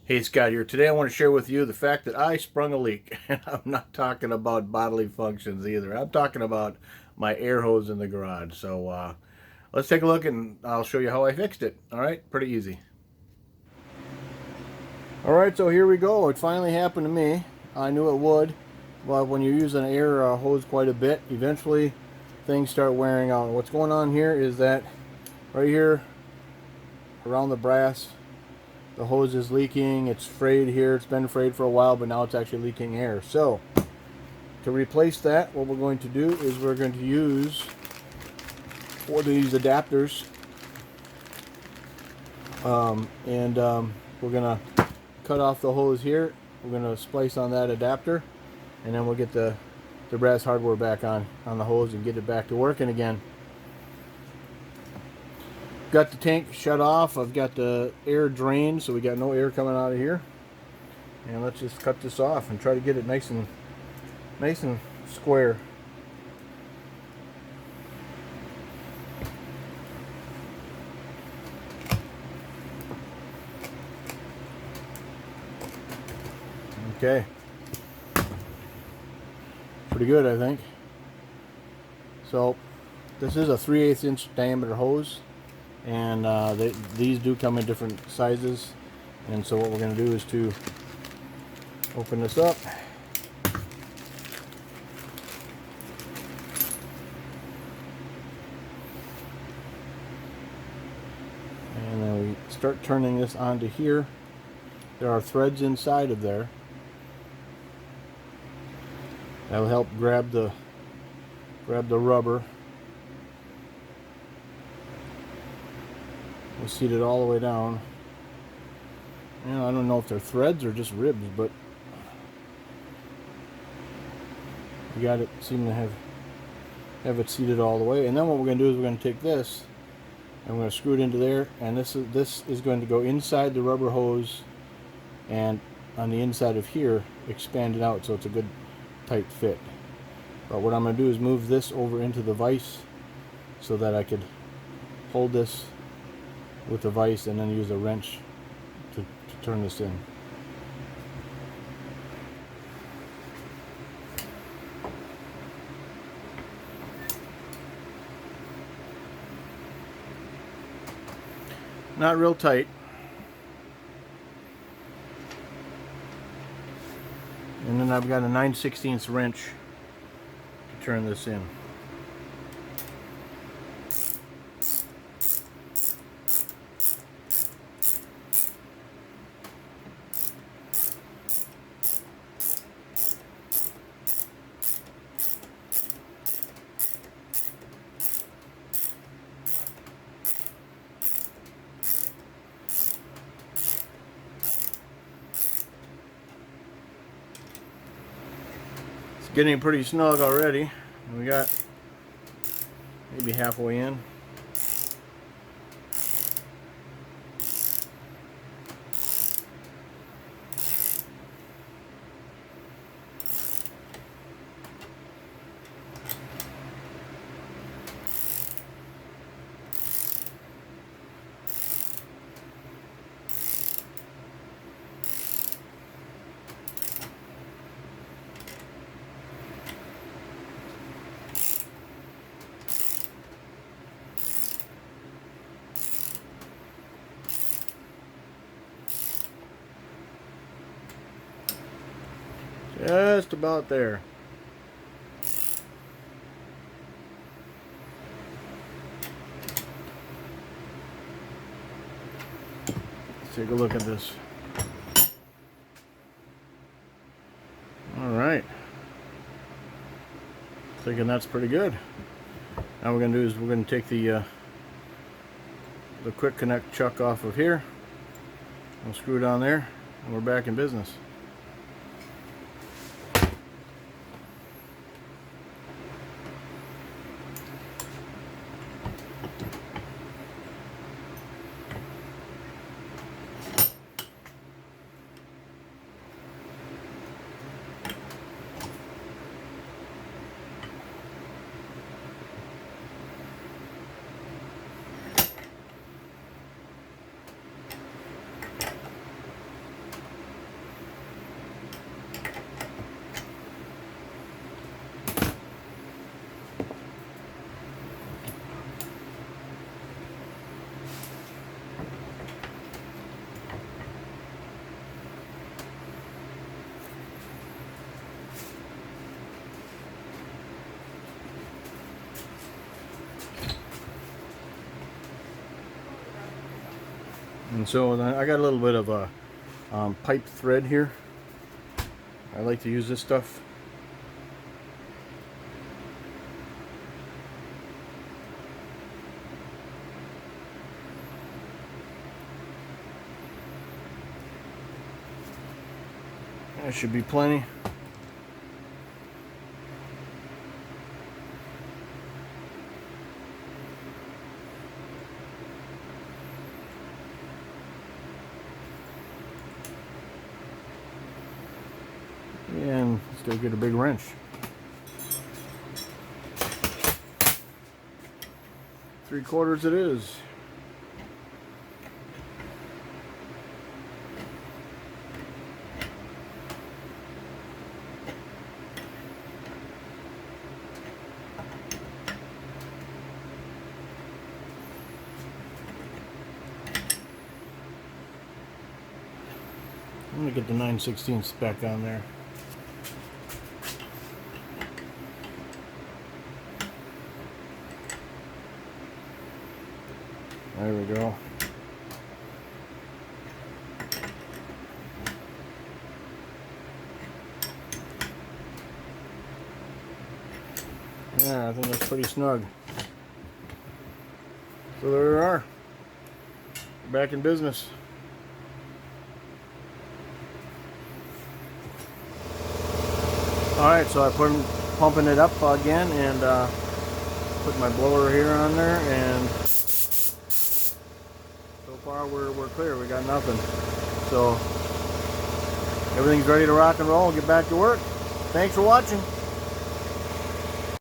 Hey, Scott here. Today I want to share with you the fact that I sprung a leak. And I'm not talking about bodily functions either. I'm talking about my air hose in the garage. So let's take a look and I'll show you how I fixed it. All right, pretty easy. All right, so here we go. It finally happened to me. I knew it would. But when you use an air hose quite a bit, eventually things start wearing out. What's going on here is that right here around the brass, the hose is leaking. It's frayed here. It's been frayed for a while, but now it's actually leaking air. So to replace that, what we're going to do is we're going to use one of these adapters, we're going to cut off the hose here. We're going to splice on that adapter, and then we'll get the brass hardware back on the hose and get it back to working again. Got the tank shut off. I've got the air drained, so we got no air coming out of here. And let's just cut this off and try to get it nice and square. Okay. Pretty good, I think. So this is a 3/8 inch diameter hose, and these do come in different sizes. And so what we're going to do is to open this up. And then we start turning this onto here. There are threads inside of there. That'll help grab the rubber. We'll seat it all the way down. And I don't know if they're threads or just ribs, but we got it. Seem to have it seated all the way. And then what we're going to do is we're going to take this and we're going to screw it into there. And this is going to go inside the rubber hose, and on the inside of here, expand it out so it's a good tight fit. But what I'm going to do is move this over into the vise so that I could hold this with the vise and then use a wrench to turn this in. Not real tight. And then I've got a 9/16 wrench to turn this in. Getting pretty snug already. We got maybe halfway in. Just about there. Let's take a look at this. All right. Thinking that's pretty good. Now what we're going to do is we're going to take the quick connect chuck off of here. We'll screw it on there, and we're back in business. And so then I got a little bit of a pipe thread here. I like to use this stuff. That should be plenty. And let's go get a big wrench. Three-quarters it is. I'm gonna get the 9/16 back on there. There we go. Yeah, I think that's pretty snug. So there we are. We're back in business. Alright, so I put pumping it up again and put my blower here on there, and so far we're clear. We got nothing. So everything's ready to rock and roll. Get back to work. Thanks for watching.